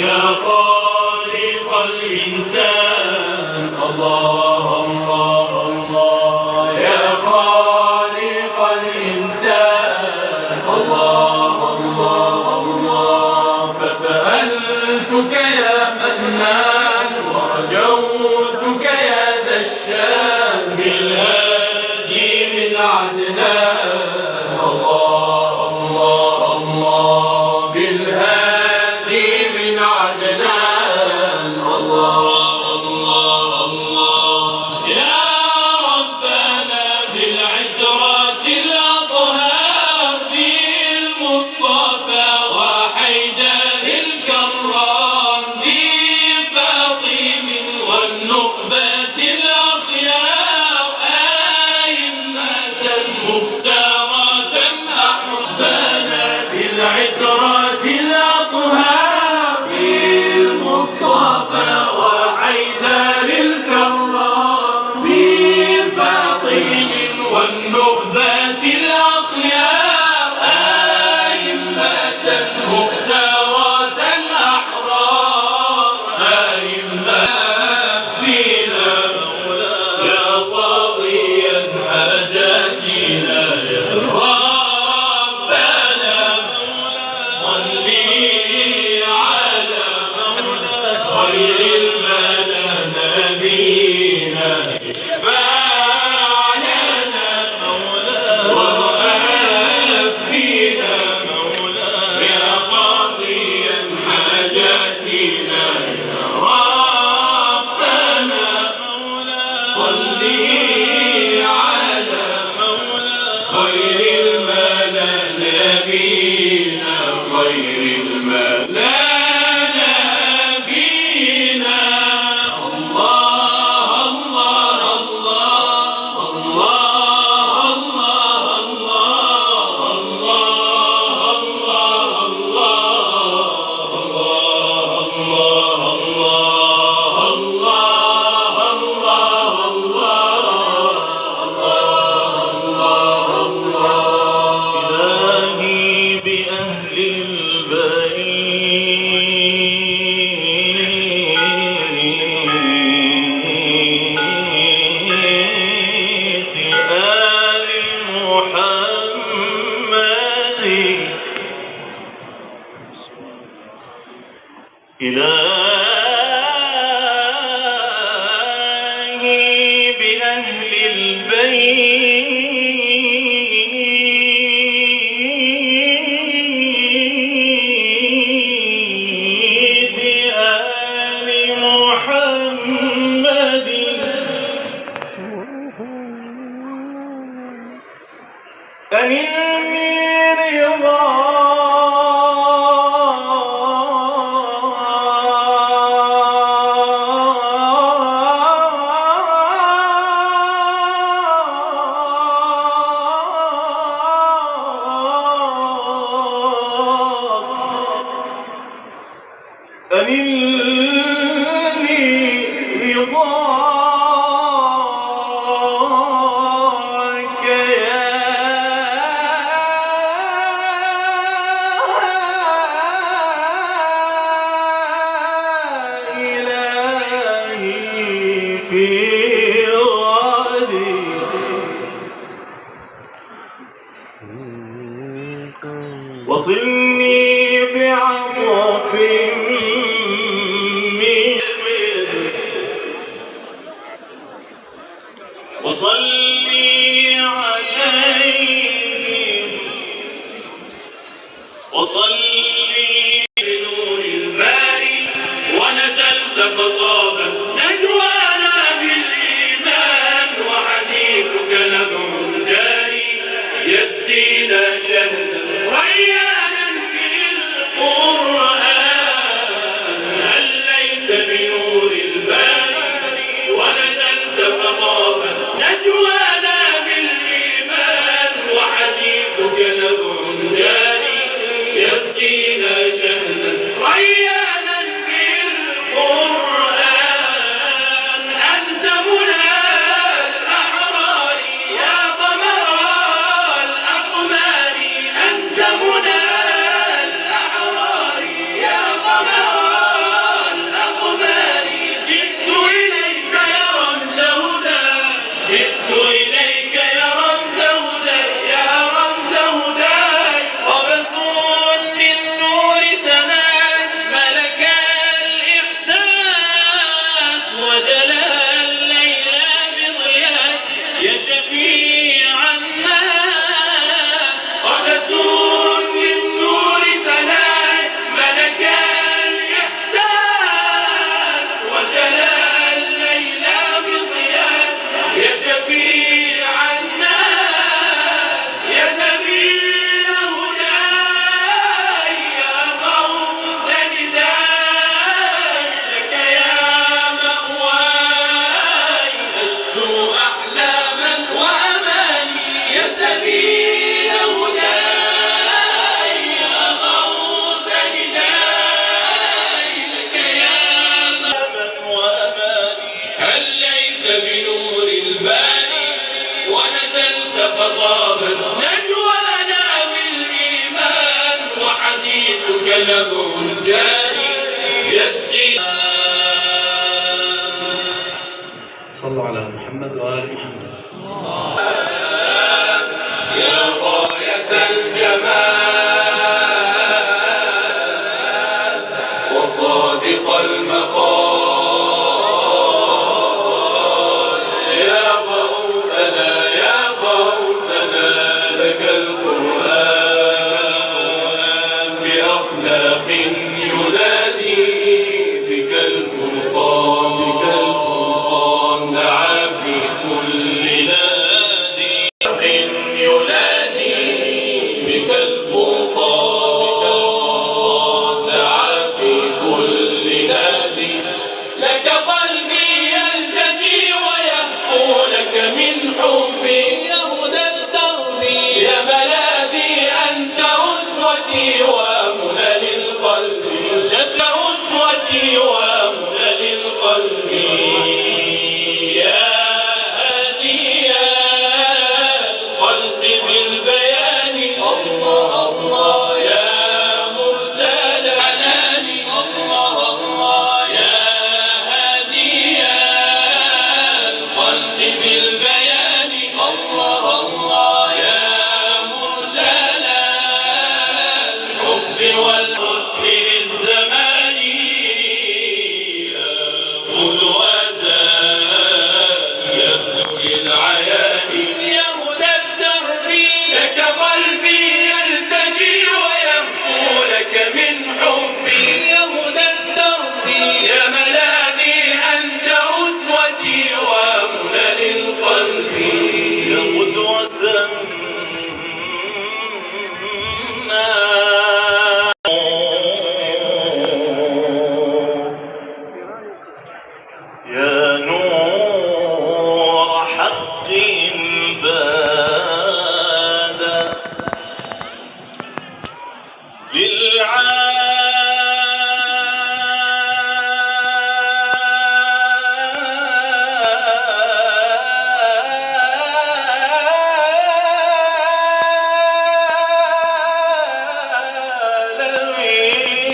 يا خالق الإنسان الله الله الله يا خالق الإنسان الله الله الله فسألتك يا منان ورجوتك يا ذا الشان بالهادي من عدنان الله الله الله بالهادي من عدنان الله الله الله يا ربنا بالعترة الأطهار بالمصطفى وحيدر الكرام بفاطم والنخبة الأخيار أئمة مختارة أحربنا بالعترة الأطهار بالمصطفى وحيدر الكرام بفاطم والنخبة الأخيار أئمة مختارة أحرار أئمة بنا يا قاضيا حاجاتنا يا ربنا صلي على خير المنى نبينا اشفع لنا وارأف بنا يا قاضيا حاجاتنا يا ربنا صلي على خير الملا نبينا خير الملا نبينا الله الله الله الله الله الله الله إلهي بأهل البيت آل محمد إلهي بأهل البيت آل محمد أنلني رضاك يا إلهي في غدي وصلني بعطف وصلي عليه وصلي بنور الباري ونزلت فطابت نجوانا بالإيمان وحديثك نبع جاري يسقينا شهدا ريانا بالقرآن هليت بنور الباري ونزلت فطابت نجوانا بالإيمان وحديثك نبع جاري يسقينا شهدا نبع جاري يسقي. صلوا على محمد وآل محمد. يا غاية الجمال وصادق المقال، يا غوثنا يا غوثنا لك القرآن بأخلاق ينادي بك الفرقان، بك الفرقان دعا في كل نادي ينادي بك الفرقان دعا في كل نادي. لك قلبي يلتجي ويهفو لك من حبي يا هدى الدرب يا ملاذي أنت أسوتي ومنى للقلب شد أسوتي ومنى للقلب. يا هادي الخلق بالبيان الله الله يا مرسل الحنان الله الله يا هادي الخلق بالبيان الله الله يا مرسل الحب والحسن للزمان يا قدوة يبدو للعيان. يا هدى الدرب لك قلبي يلتجي ويهفو لك من حبي يا هدى الدرب يا ملاذي أنت أسوتي ومنى للقلب. يا قدوة يا نور حق باد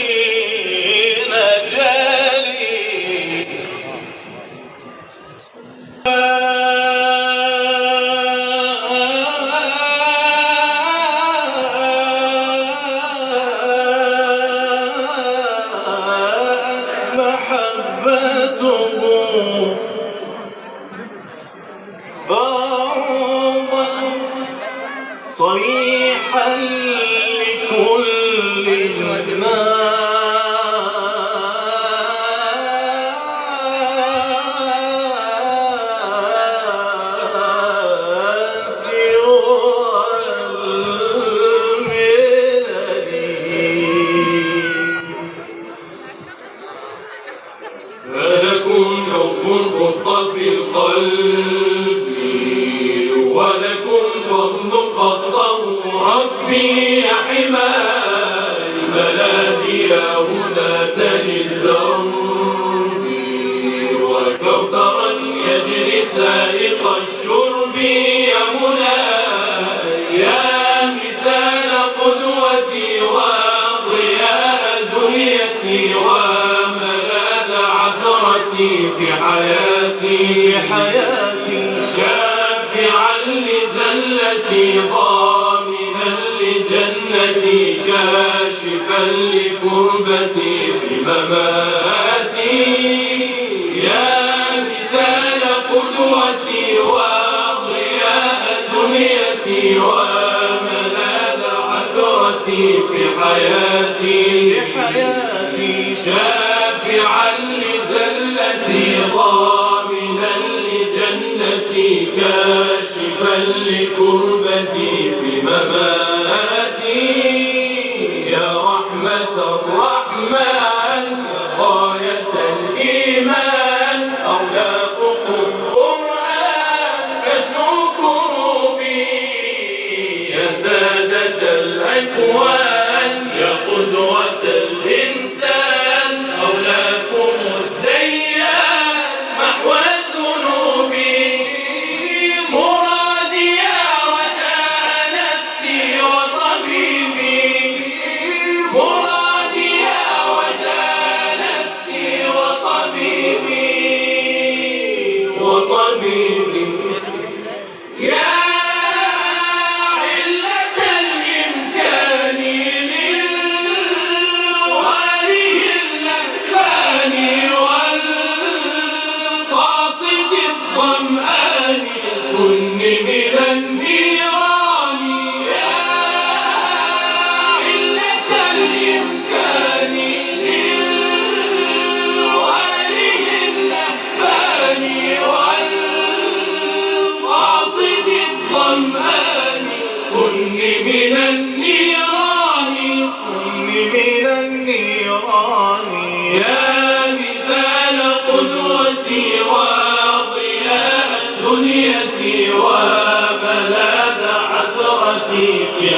للعالمين جلي. محبته فاضا صريحا لكل الناس والملل. فلكم حب خط في القلب ولكم فضل خطه ربي يا حماي ملاذي يا هداة للدرب وكوثرا يجري سائق الشرب يا مناي يا مثال قدوتي وضياء دنيتي وملاذ عثرتي في حياتي شافعا لزلتي ضامنا لجنتي كاشفا لكربتي في مماتي. يا مثال قدوتي وضياء دنيتي وملاذ عثرتي في حياتي شافعا لزلتي ضامنا لجنتي كاشفا لكربتي في مماتي. يا رحمة الرحمن غاية الإيمان أولاقكم قرآن فتلو كروبي يا سادة الأكوان يا قدوة الإنسان أولاكم الديان محو الذنوب. مرادي يا رجاء نفسي وطبيبي مرادي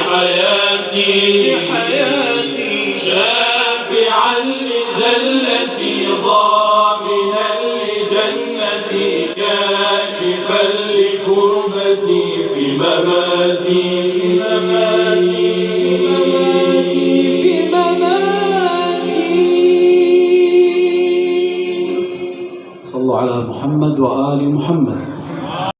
حياتي شافعا لزلتي ضامنا لجنتي كاشفا لكربتي في مماتي صلوا على محمد وآل محمد.